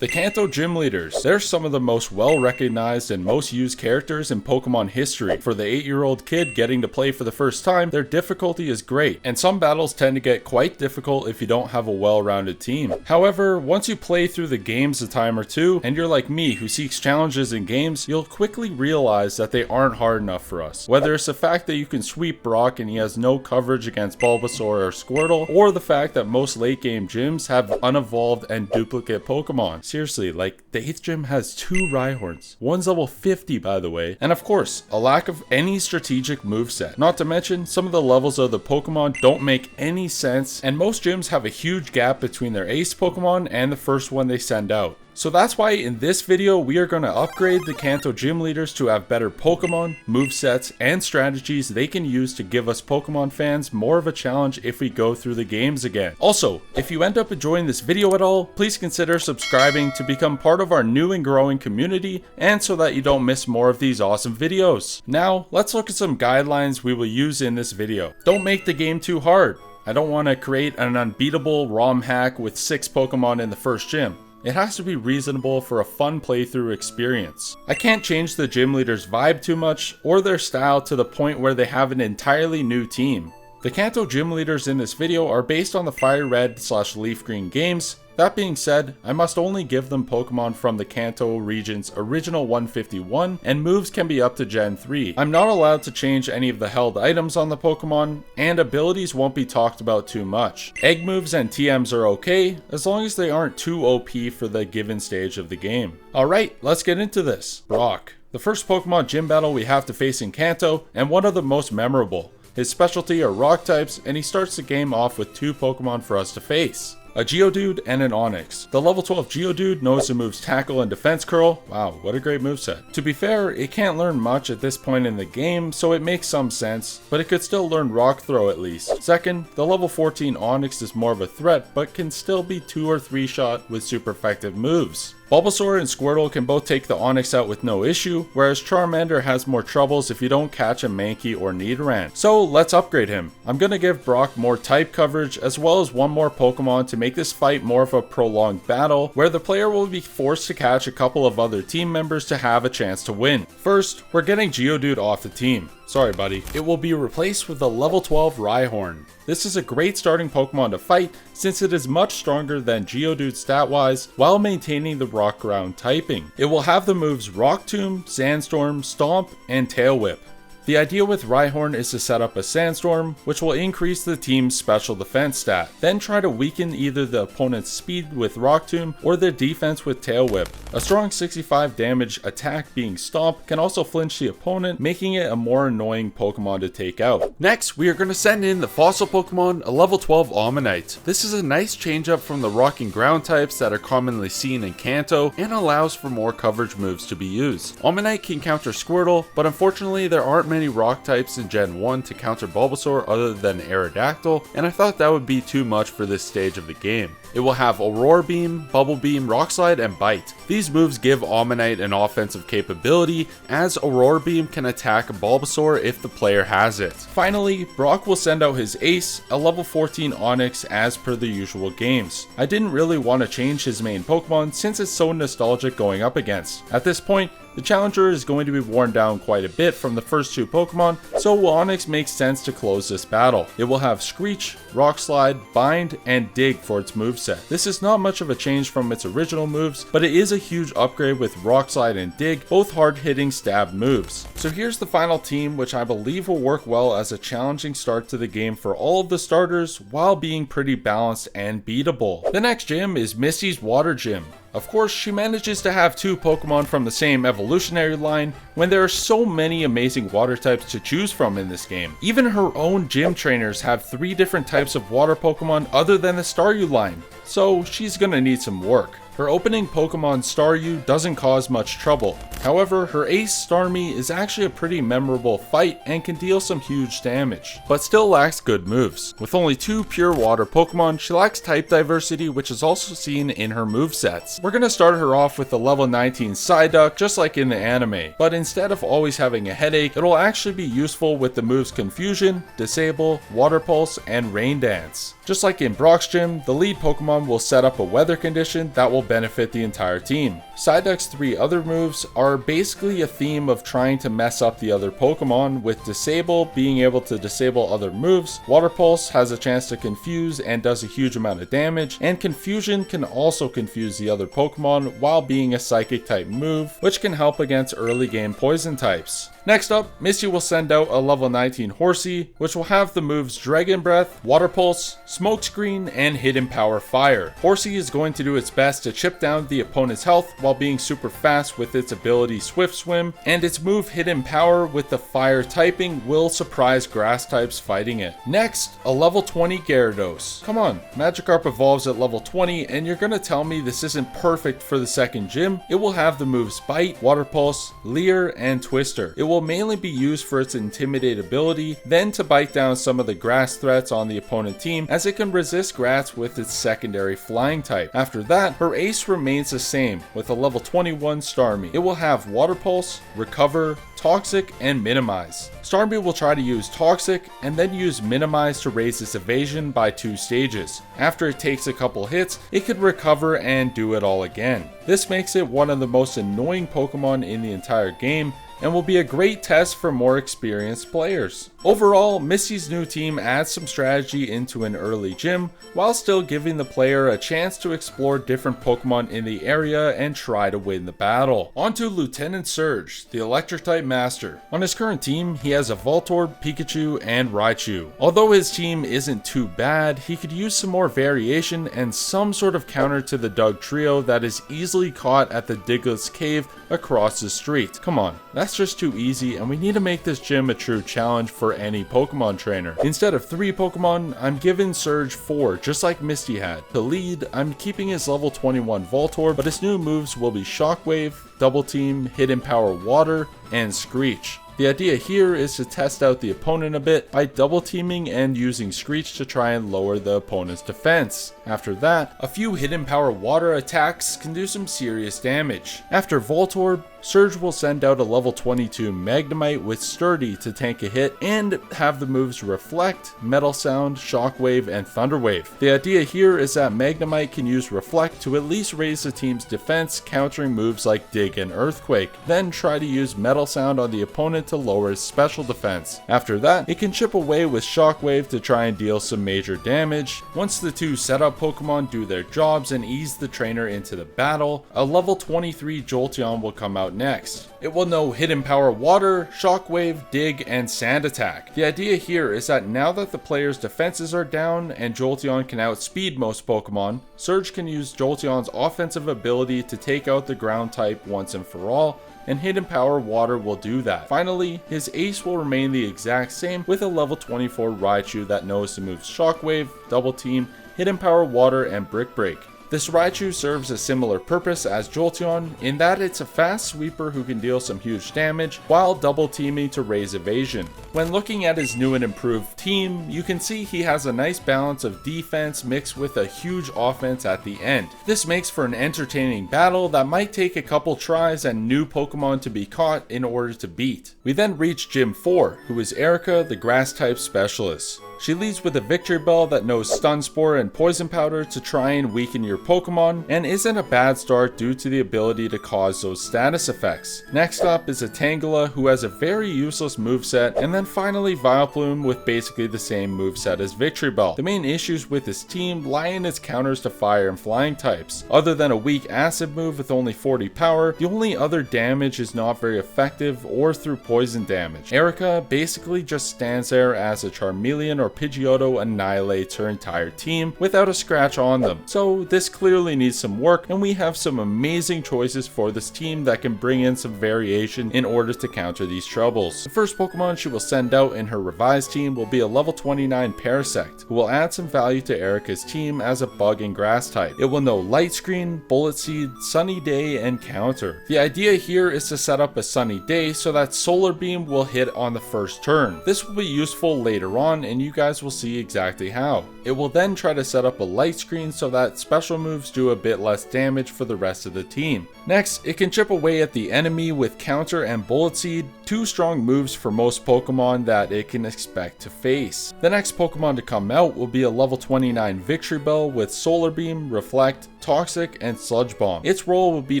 The Kanto Gym Leaders. They're some of the most well-recognized and most used characters in Pokemon history. For the 8-year-old kid getting to play for the first time, their difficulty is great, and some battles tend to get quite difficult if you don't have a well-rounded team. However, once you play through the games a time or two, and you're like me who seeks challenges in games, you'll quickly realize that they aren't hard enough for us. Whether it's the fact that you can sweep Brock and he has no coverage against Bulbasaur or Squirtle, or the fact that most late-game gyms have unevolved and duplicate Pokemon. Seriously, like, the 8th gym has 2 Rhyhorns. One's level 50, by the way. And of course, a lack of any strategic moveset. Not to mention, some of the levels of the Pokemon don't make any sense, and most gyms have a huge gap between their ace Pokemon and the first one they send out. So that's why in this video, we are going to upgrade the Kanto Gym Leaders to have better Pokemon, movesets, and strategies they can use to give us Pokemon fans more of a challenge if we go through the games again. Also, if you end up enjoying this video at all, please consider subscribing to become part of our new and growing community, and so that you don't miss more of these awesome videos. Now, let's look at some guidelines we will use in this video. Don't make the game too hard. I don't want to create an unbeatable ROM hack with 6 Pokemon in the first gym. It has to be reasonable for a fun playthrough experience. I can't change the gym leaders' vibe too much, or their style to the point where they have an entirely new team. The Kanto Gym Leaders in this video are based on the Fire Red/Leaf Green games. That being said, I must only give them Pokemon from the Kanto region's original 151, and moves can be up to Gen 3. I'm not allowed to change any of the held items on the Pokemon, and abilities won't be talked about too much. Egg moves and TMs are okay, as long as they aren't too OP for the given stage of the game. Alright, let's get into this. Brock. The first Pokemon gym battle we have to face in Kanto, and one of the most memorable. His specialty are rock types, and he starts the game off with 2 Pokemon for us to face. A Geodude and an Onix. The level 12 Geodude knows the moves Tackle and Defense Curl. Wow, what a great moveset. To be fair, it can't learn much at this point in the game, so it makes some sense, but it could still learn Rock Throw at least. Second, the level 14 Onix is more of a threat, but can still be 2 or 3 shot with super effective moves. Bulbasaur and Squirtle can both take the Onix out with no issue, whereas Charmander has more troubles if you don't catch a Mankey or Nidoran. So let's upgrade him. I'm gonna give Brock more type coverage, as well as one more Pokemon to make this fight more of a prolonged battle, where the player will be forced to catch a couple of other team members to have a chance to win. First, we're getting Geodude off the team. Sorry buddy. It will be replaced with a level 12 Rhyhorn. This is a great starting Pokemon to fight since it is much stronger than Geodude stat-wise while maintaining the Rock Ground typing. It will have the moves Rock Tomb, Sandstorm, Stomp, and Tail Whip. The idea with Rhyhorn is to set up a Sandstorm, which will increase the team's special defense stat, then try to weaken either the opponent's speed with Rock Tomb or their defense with Tail Whip. A strong 65 damage attack being Stomp can also flinch the opponent, making it a more annoying Pokemon to take out. Next, we are going to send in the fossil Pokemon, a level 12 Omanyte. This is a nice change up from the rock and ground types that are commonly seen in Kanto, and allows for more coverage moves to be used. Omanyte can counter Squirtle, but unfortunately there aren't many rock types in Gen 1 to counter Bulbasaur other than Aerodactyl, and I thought that would be too much for this stage of the game. It will have Aurora Beam, Bubble Beam, Rock Slide, and Bite. These moves give Omanyte an offensive capability, as Aurora Beam can attack Bulbasaur if the player has it. Finally, Brock will send out his ace, a level 14 Onix as per the usual games. I didn't really want to change his main Pokemon since it's so nostalgic going up against. At this point, the challenger is going to be worn down quite a bit from the first 2 Pokemon, so Onix makes sense to close this battle. It will have Screech, Rock Slide, Bind, and Dig for its moveset. This is not much of a change from its original moves, but it is a huge upgrade with Rock Slide and Dig, both hard-hitting stab moves. So here's the final team, which I believe will work well as a challenging start to the game for all of the starters, while being pretty balanced and beatable. The next gym is Misty's Water Gym. Of course, she manages to have 2 Pokemon from the same evolutionary line when there are so many amazing water types to choose from in this game. Even her own gym trainers have 3 different types of water Pokemon other than the Staryu line, so she's gonna need some work. Her opening Pokemon Staryu doesn't cause much trouble. However, her ace Starmie is actually a pretty memorable fight and can deal some huge damage, but still lacks good moves. With only 2 pure water Pokemon, she lacks type diversity, which is also seen in her movesets. We're gonna start her off with a level 19 Psyduck, just like in the anime, but instead of always having a headache, it'll actually be useful with the moves Confusion, Disable, Water Pulse, and Rain Dance. Just like in Brock's gym, the lead Pokemon will set up a weather condition that will benefit the entire team. Psyduck's 3 other moves are basically a theme of trying to mess up the other Pokemon, with Disable being able to disable other moves, Water Pulse has a chance to confuse and does a huge amount of damage, and Confusion can also confuse the other Pokemon while being a Psychic type move, which can help against early game poison types. Next up, Misty will send out a level 19 Horsey, which will have the moves Dragon Breath, Water Pulse, Smokescreen, and Hidden Power Fire. Horsey is going to do its best to chip down the opponent's health while being super fast with its ability Swift Swim, and its move Hidden Power with the fire typing will surprise grass types fighting it. Next, a level 20 Gyarados. Come on, Magikarp evolves at level 20, and you're gonna tell me this isn't perfect for the second gym? It will have the moves Bite, Water Pulse, Leer, and Twister. It will mainly be used for its Intimidate ability, then to bite down some of the grass threats on the opponent team, as it can resist grass with its secondary flying type. After that, her ace remains the same, with a level 21 Starmie. It will have Water Pulse, Recover, Toxic, and Minimize. Starmie will try to use Toxic and then use Minimize to raise its evasion by 2 stages. After it takes a couple hits, it could recover and do it all again. This makes it one of the most annoying Pokemon in the entire game, and will be a great test for more experienced players. Overall, Misty's new team adds some strategy into an early gym, while still giving the player a chance to explore different Pokemon in the area and try to win the battle. On to Lieutenant Surge, the Electric-type master. On his current team, he has a Voltorb, Pikachu, and Raichu. Although his team isn't too bad, he could use some more variation and some sort of counter to the Doug trio that is easily caught at the Diglett's cave across the street. Come on, that's just too easy, and we need to make this gym a true challenge for any Pokemon trainer. Instead of 3 Pokemon, I'm giving Surge 4, just like Misty had. To lead, I'm keeping his level 21 Voltorb, but his new moves will be Shockwave, Double Team, Hidden Power Water, and Screech. The idea here is to test out the opponent a bit by double teaming and using Screech to try and lower the opponent's defense. After that, a few Hidden Power Water attacks can do some serious damage. After Voltorb, Surge will send out a level 22 Magnemite with Sturdy to tank a hit and have the moves Reflect, Metal Sound, Shockwave, and Thunder Wave. The idea here is that Magnemite can use Reflect to at least raise the team's defense, countering moves like Dig and Earthquake, then try to use Metal Sound on the opponent to lower his special defense. After that, it can chip away with Shockwave to try and deal some major damage. Once the 2 setup Pokemon do their jobs and ease the trainer into the battle, a level 23 Jolteon will come out next. It will know Hidden Power Water, Shockwave, Dig, and Sand Attack. The idea here is that now that the player's defenses are down and Jolteon can outspeed most Pokemon, Surge can use Jolteon's offensive ability to take out the ground type once and for all, and Hidden Power Water will do that. Finally, his ace will remain the exact same, with a level 24 Raichu that knows the moves Shockwave, Double Team, Hidden Power Water, and Brick Break. This Raichu serves a similar purpose as Jolteon in that it's a fast sweeper who can deal some huge damage while double teaming to raise evasion. When looking at his new and improved team, you can see he has a nice balance of defense mixed with a huge offense at the end. This makes for an entertaining battle that might take a couple tries and new Pokemon to be caught in order to beat. We then reach Gym 4, who is Erika, the grass type specialist. She leads with a Victory Bell that knows Stun Spore and Poison Powder to try and weaken your Pokemon, and isn't a bad start due to the ability to cause those status effects. Next up is a Tangela, who has a very useless moveset, and then finally Vileplume with basically the same moveset as Victory Bell. The main issues with this team lie in its counters to fire and flying types. Other than a weak acid move with only 40 power, the only other damage is not very effective or through poison damage. Erika basically just stands there as a Charmeleon or Pidgeotto annihilates her entire team without a scratch on them. So this clearly needs some work, and we have some amazing choices for this team that can bring in some variation in order to counter these troubles. The first Pokemon she will send out in her revised team will be a level 29 Parasect, who will add some value to Erika's team as a bug and grass type. It will know Light Screen, Bullet Seed, Sunny Day, and Counter. The idea here is to set up a Sunny Day so that Solar Beam will hit on the first turn. This will be useful later on, and you guys will see exactly how. It will then try to set up a Light Screen so that special moves do a bit less damage for the rest of the team. Next, it can chip away at the enemy with Counter and Bullet Seed, two strong moves for most Pokemon that it can expect to face. The next Pokemon to come out will be a level 29 Victory Bell with Solar Beam, Reflect, Toxic, and Sludge Bomb. Its role will be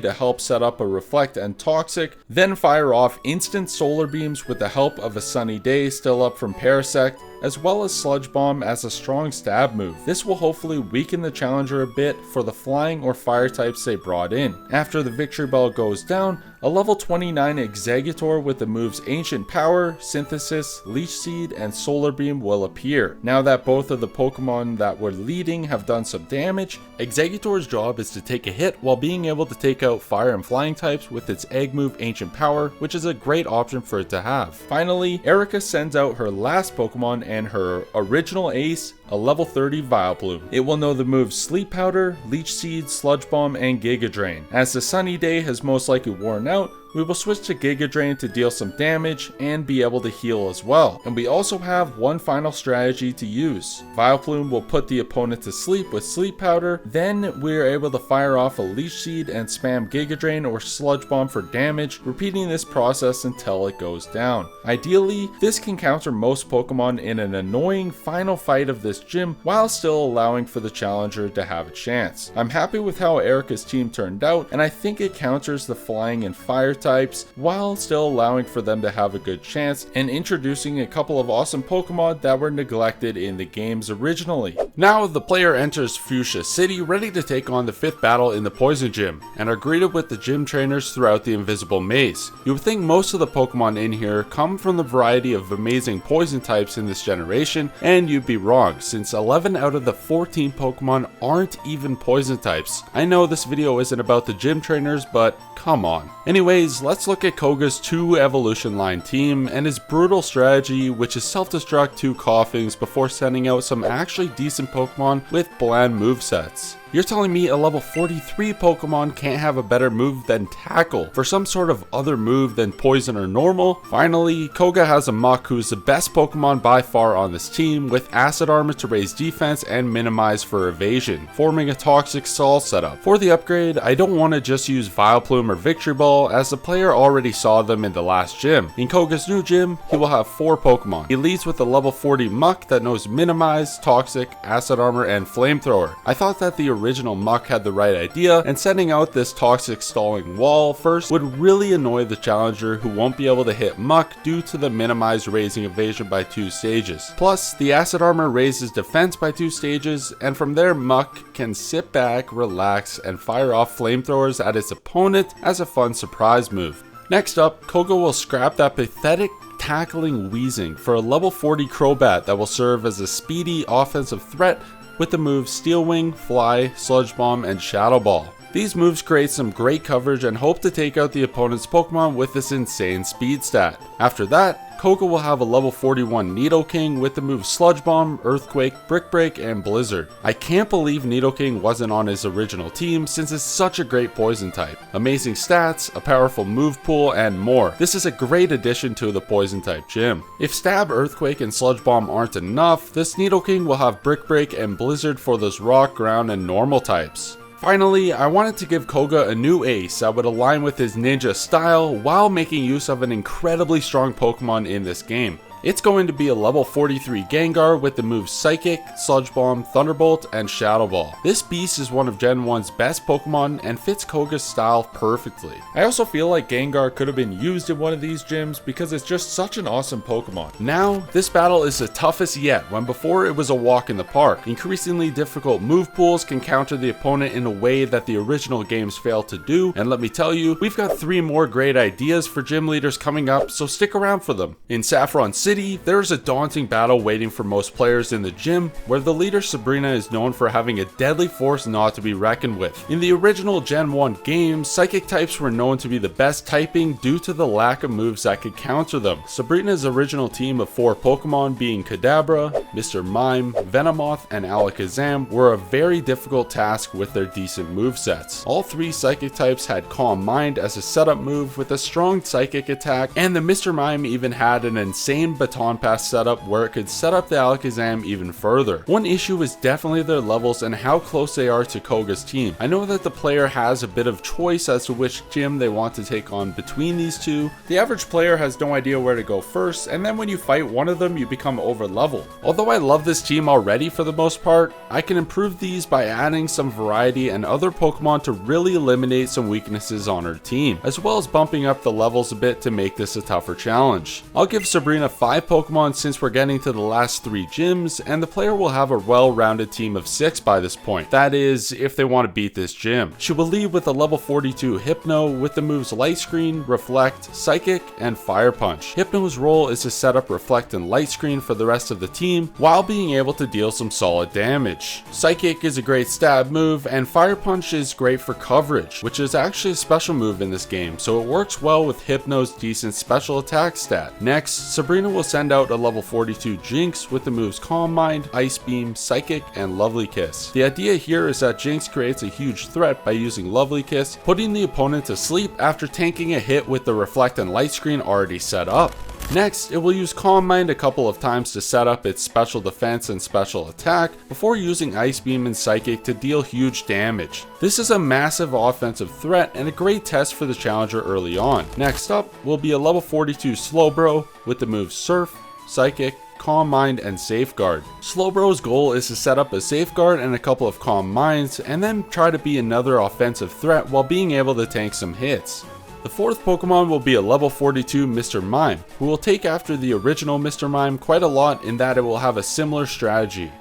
to help set up a Reflect and Toxic, then fire off instant Solar Beams with the help of a Sunny Day still up from Parasect, as well as Sludge Bomb as a strong stab move. This will hopefully weaken the challenger a bit for the flying or fire types they brought in. After the Victory Bell goes down, a level 29 Exeggutor with the moves Ancient Power, Synthesis, Leech Seed, and Solar Beam will appear. Now that both of the Pokemon that were leading have done some damage, Exeggutor's job is to take a hit while being able to take out fire and flying types with its egg move Ancient Power, which is a great option for it to have. Finally, Erika sends out her last Pokemon and her original ace, a level 30 Vileplume. It will know the moves Sleep Powder, Leech Seed, Sludge Bomb, and Giga Drain. As the Sunny Day has most likely worn out, we will switch to Giga Drain to deal some damage and be able to heal as well. And we also have one final strategy to use. Vileplume will put the opponent to sleep with Sleep Powder, then we are able to fire off a Leech Seed and spam Giga Drain or Sludge Bomb for damage, repeating this process until it goes down. Ideally, this can counter most Pokemon in an annoying final fight of this gym while still allowing for the challenger to have a chance. I'm happy with how Erika's team turned out, and I think it counters the flying and fire types while still allowing for them to have a good chance and introducing a couple of awesome Pokemon that were neglected in the games originally. Now the player enters Fuchsia City ready to take on the 5th battle in the Poison Gym and are greeted with the gym trainers throughout the invisible maze. You would think most of the Pokemon in here come from the variety of amazing poison types in this generation, and you'd be wrong since 11 out of the 14 Pokemon aren't even poison types. I know this video isn't about the gym trainers, but come on. Anyways, let's look at Koga's 2 evolution line team and his brutal strategy, which is self-destruct 2 Coughings before sending out some actually decent Pokemon with bland movesets. You're telling me a level 43 Pokemon can't have a better move than Tackle for some sort of other move than Poison or Normal? Finally, Koga has a Muk who's the best Pokemon by far on this team, with Acid Armor to raise defense and minimize for evasion, forming a Toxic Stall setup. For the upgrade, I don't want to just use Vileplume or Victory Ball, as the player already saw them in the last gym. In Koga's new gym, he will have 4 Pokemon. He leads with a level 40 Muk that knows Minimize, Toxic, Acid Armor, and Flamethrower. I thought that the original Muk had the right idea, and sending out this Toxic stalling wall first would really annoy the challenger, who won't be able to hit Muk due to the minimized raising evasion by 2 stages. Plus, the Acid Armor raises defense by 2 stages, and from there Muk can sit back, relax, and fire off flamethrowers at its opponent as a fun surprise move. Next up, Koga will scrap that pathetic tackling Weezing for a level 40 Crobat that will serve as a speedy offensive threat with the moves Steel Wing, Fly, Sludge Bomb, and Shadow Ball. These moves create some great coverage and hope to take out the opponent's Pokemon with this insane speed stat. After that, Koga will have a level 41 Nidoking with the moves Sludge Bomb, Earthquake, Brick Break, and Blizzard. I can't believe Nidoking wasn't on his original team since it's such a great poison type. Amazing stats, a powerful move pool, and more. This is a great addition to the poison type gym. If Stab, Earthquake, and Sludge Bomb aren't enough, this Nidoking will have Brick Break and Blizzard for those rock, ground, and normal types. Finally, I wanted to give Koga a new ace that would align with his ninja style while making use of an incredibly strong Pokemon in this game. It's going to be a level 43 Gengar with the moves Psychic, Sludge Bomb, Thunderbolt, and Shadow Ball. This beast is one of Gen 1's best Pokemon and fits Koga's style perfectly. I also feel like Gengar could have been used in one of these gyms because it's just such an awesome Pokemon. Now, this battle is the toughest yet, when before it was a walk in the park. Increasingly difficult move pools can counter the opponent in a way that the original games failed to do, and let me tell you, we've got 3 more great ideas for gym leaders coming up, so stick around for them. In Saffron City, city, there's a daunting battle waiting for most players in the gym, where the leader Sabrina is known for having a deadly force not to be reckoned with. In the original Gen 1 games, psychic types were known to be the best typing due to the lack of moves that could counter them. Sabrina's original team of 4 Pokemon, being Kadabra, Mr. Mime, Venomoth, and Alakazam, were a very difficult task with their decent movesets. All 3 psychic types had Calm Mind as a setup move with a strong psychic attack, and the Mr. Mime even had an insane baton pass setup where it could set up the Alakazam even further. One issue is definitely their levels and how close they are to Koga's team. I know that the player has a bit of choice as to which gym they want to take on between these two. The average player has no idea where to go first, and then when you fight one of them, you become over leveled. Although I love this team already for the most part, I can improve these by adding some variety and other Pokemon to really eliminate some weaknesses on her team, as well as bumping up the levels a bit to make this a tougher challenge. I'll give Sabrina 5 Pokemon since we're getting to the last 3 gyms, and the player will have a well-rounded team of 6 by this point. That is, if they want to beat this gym. She will lead with a level 42 Hypno with the moves Light Screen, Reflect, Psychic, and Fire Punch. Hypno's role is to set up Reflect and Light Screen for the rest of the team while being able to deal some solid damage. Psychic is a great stab move, and Fire Punch is great for coverage, which is actually a special move in this game, so it works well with Hypno's decent special attack stat. Next, Sabrina will send out a level 42 Jinx with the moves Calm Mind, Ice Beam, Psychic, and Lovely Kiss. The idea here is that Jinx creates a huge threat by using Lovely Kiss, putting the opponent to sleep after tanking a hit with the Reflect and Light Screen already set up. Next, it will use Calm Mind a couple of times to set up its special defense and special attack before using Ice Beam and Psychic to deal huge damage. This is a massive offensive threat and a great test for the challenger early on. Next up will be a level 42 Slowbro with the moves Surf, Psychic, Calm Mind, and Safeguard. Slowbro's goal is to set up a Safeguard and a couple of Calm Minds, and then try to be another offensive threat while being able to tank some hits. The 4th Pokemon will be a level 42 Mr. Mime, who will take after the original Mr. Mime quite a lot in that it will have a similar strategy.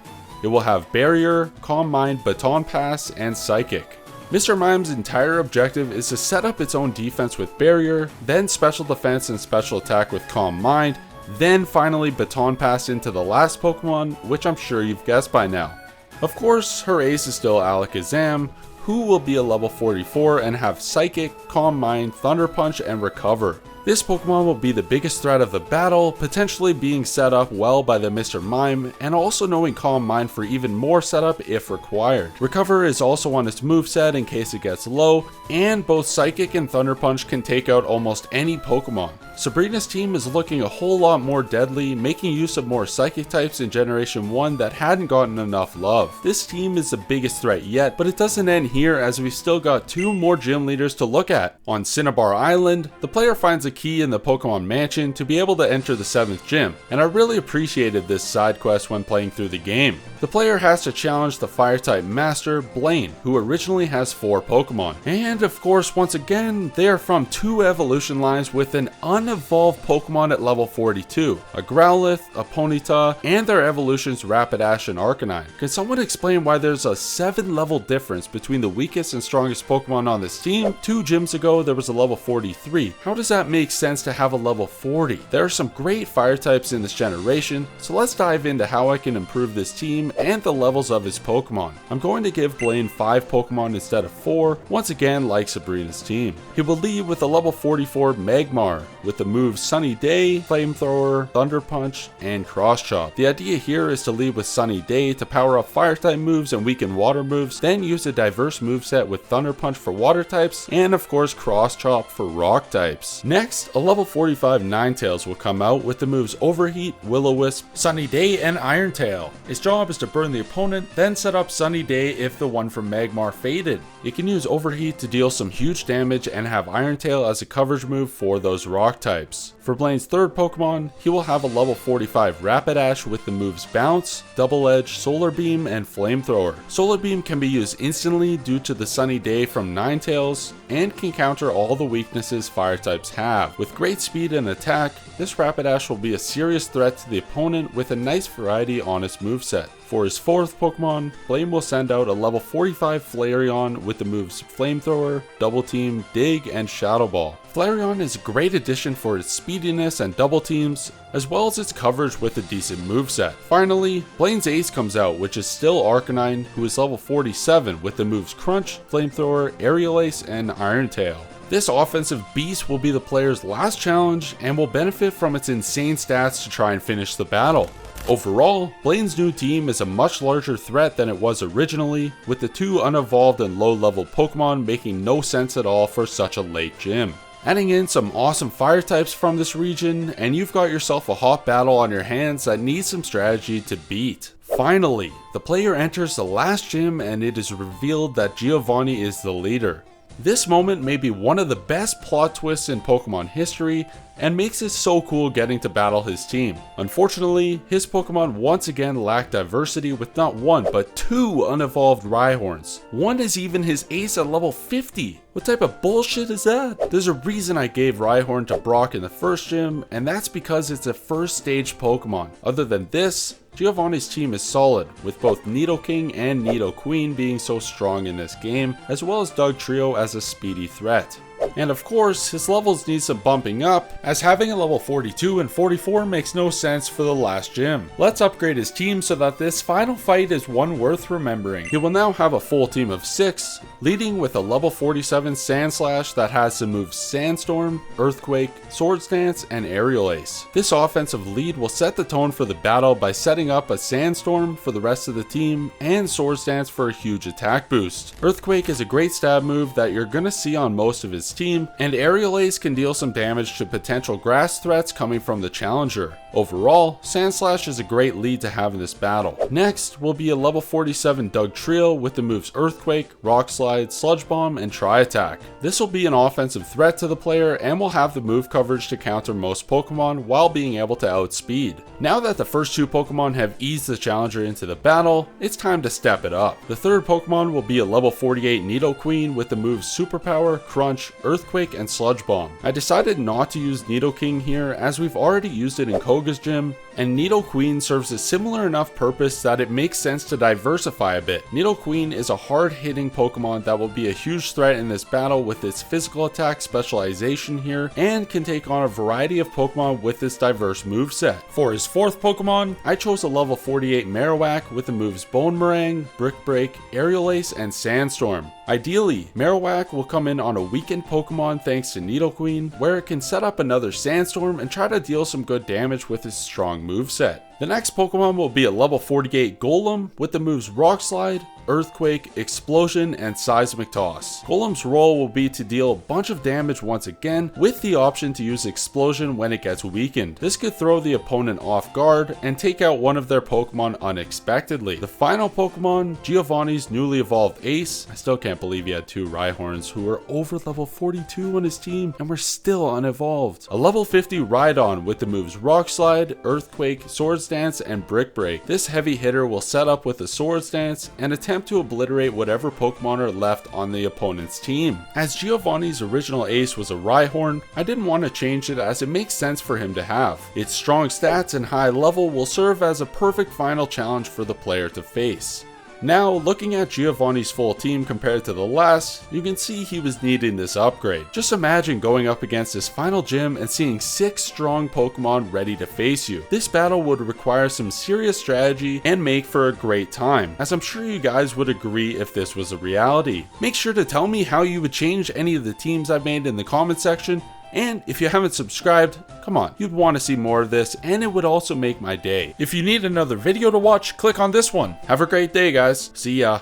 It will have Barrier, Calm Mind, Baton Pass, and Psychic. Mr. Mime's entire objective is to set up its own defense with Barrier, then special defense and special attack with Calm Mind, then finally Baton Pass into the last Pokemon, which I'm sure you've guessed by now. Of course, her ace is still Alakazam, who will be a level 44 and have Psychic, Calm Mind, Thunder Punch, and Recover. This Pokemon will be the biggest threat of the battle, potentially being set up well by the Mr. Mime, and also knowing Calm Mind for even more setup if required. Recover is also on its moveset in case it gets low, and both Psychic and Thunder Punch can take out almost any Pokemon. Sabrina's team is looking a whole lot more deadly, making use of more Psychic types in Generation 1 that hadn't gotten enough love. This team is the biggest threat yet, but it doesn't end here as we've still got 2 more gym leaders to look at. On Cinnabar Island, the player finds a key in the Pokemon Mansion to be able to enter the 7th gym, and I really appreciated this side quest when playing through the game. The player has to challenge the Fire-type Master, Blaine, who originally has 4 Pokemon. And of course, once again, they are from 2 evolution lines with an unevolved Pokemon at level 42, a Growlithe, a Ponyta, and their evolutions Rapidash and Arcanine. Can someone explain why there's a 7-level difference between the weakest and strongest Pokemon on this team? 2 gyms ago, there was a level 43. How does that make sense to have a level 40? There are some great fire types in this generation, so let's dive into how I can improve this team and the levels of his Pokemon. I'm going to give Blaine 5 Pokemon instead of 4, once again like Sabrina's team. He will lead with a level 44 Magmar, with the moves Sunny Day, Flamethrower, Thunder Punch, and Cross Chop. The idea here is to lead with Sunny Day to power up fire type moves and weaken water moves, then use a diverse moveset with Thunder Punch for water types, and of course Cross Chop for rock types. Next, a level 45 Ninetales will come out with the moves Overheat, Will-O-Wisp, Sunny Day, and Iron Tail. Its job is to burn the opponent, then set up Sunny Day if the one from Magmar faded. It can use Overheat to deal some huge damage and have Iron Tail as a coverage move for those rock types. For Blaine's 3rd Pokemon, he will have a level 45 Rapidash with the moves Bounce, Double Edge, Solar Beam, and Flamethrower. Solar Beam can be used instantly due to the Sunny Day from Ninetales, and can counter all the weaknesses fire types have. With great speed and attack, this Rapidash will be a serious threat to the opponent with a nice variety on its moveset. For his 4th Pokemon, Blaine will send out a level 45 Flareon with the moves Flamethrower, Double Team, Dig, and Shadow Ball. Flareon is a great addition for its speediness and double teams, as well as its coverage with a decent moveset. Finally, Blaine's ace comes out, which is still Arcanine, who is level 47 with the moves Crunch, Flamethrower, Aerial Ace, and Iron Tail. This offensive beast will be the player's last challenge and will benefit from its insane stats to try and finish the battle. Overall, Blaine's new team is a much larger threat than it was originally, with the 2 unevolved and low-level Pokemon making no sense at all for such a late gym. Adding in some awesome fire types from this region, and you've got yourself a hot battle on your hands that needs some strategy to beat. Finally, the player enters the last gym and it is revealed that Giovanni is the leader. This moment may be one of the best plot twists in Pokemon history and makes it so cool getting to battle his team. Unfortunately, his Pokemon once again lack diversity with not 1 but 2 unevolved Rhyhorns. One is even his ace at level 50. What type of bullshit is that? There's a reason I gave Rhyhorn to Brock in the first gym, and that's because it's a first stage Pokemon. Other than this, Giovanni's team is solid, with both Nidoking and Nidoqueen being so strong in this game, as well as Dugtrio as a speedy threat. And of course, his levels need some bumping up, as having a level 42 and 44 makes no sense for the last gym. Let's upgrade his team so that this final fight is one worth remembering. He will now have a full team of 6, leading with a level 47 Sandslash that has the moves Sandstorm, Earthquake, Swords Dance, and Aerial Ace. This offensive lead will set the tone for the battle by setting up a Sandstorm for the rest of the team and Swords Dance for a huge attack boost. Earthquake is a great stab move that you're gonna see on most of his team, and Aerial Ace can deal some damage to potential grass threats coming from the challenger. Overall, Sandslash is a great lead to have in this battle. Next will be a level 47 Dugtrio with the moves Earthquake, Rock Slide, Sludge Bomb, and Tri Attack. This will be an offensive threat to the player and will have the move coverage to counter most Pokemon while being able to outspeed. Now that the first 2 Pokemon have eased the challenger into the battle, it's time to step it up. The 3rd Pokemon will be a level 48 Nidoqueen with the moves Superpower, Crunch, Earthquake, and Sludge Bomb. I decided not to use Nidoking here as we've already used it in Koga's gym, and Nidoqueen serves a similar enough purpose that it makes sense to diversify a bit. Nidoqueen is a hard-hitting Pokemon that will be a huge threat in this battle with its physical attack specialization here, and can take on a variety of Pokemon with this diverse moveset. For his 4th Pokemon, I chose a level 48 Marowak with the moves Bone Meringue, Brick Break, Aerial Ace, and Sandstorm. Ideally, Marowak will come in on a weakened Pokemon thanks to Nidoqueen, where it can set up another Sandstorm and try to deal some good damage with its strong moveset. The next Pokemon will be a level 48 Golem with the moves Rock Slide, Earthquake, Explosion, and Seismic Toss. Golem's role will be to deal a bunch of damage once again, with the option to use Explosion when it gets weakened. This could throw the opponent off guard and take out one of their Pokemon unexpectedly. The final Pokemon, Giovanni's newly evolved Ace. I still can't believe he had 2 Rhyhorns who were over level 42 on his team and were still unevolved. A level 50 Rhydon with the moves Rock Slide, Earthquake, Swords Dance, and Brick Break. This heavy hitter will set up with a Swords Dance and attempt to obliterate whatever Pokemon are left on the opponent's team. As Giovanni's original ace was a Rhyhorn, I didn't want to change it as it makes sense for him to have. Its strong stats and high level will serve as a perfect final challenge for the player to face. Now, looking at Giovanni's full team compared to the last, you can see he was needing this upgrade. Just imagine going up against this final gym and seeing 6 strong Pokemon ready to face you. This battle would require some serious strategy and make for a great time, as I'm sure you guys would agree if this was a reality. Make sure to tell me how you would change any of the teams I've made in the comment section. And if you haven't subscribed, come on, you'd want to see more of this, and it would also make my day. If you need another video to watch, click on this one. Have a great day, guys. See ya.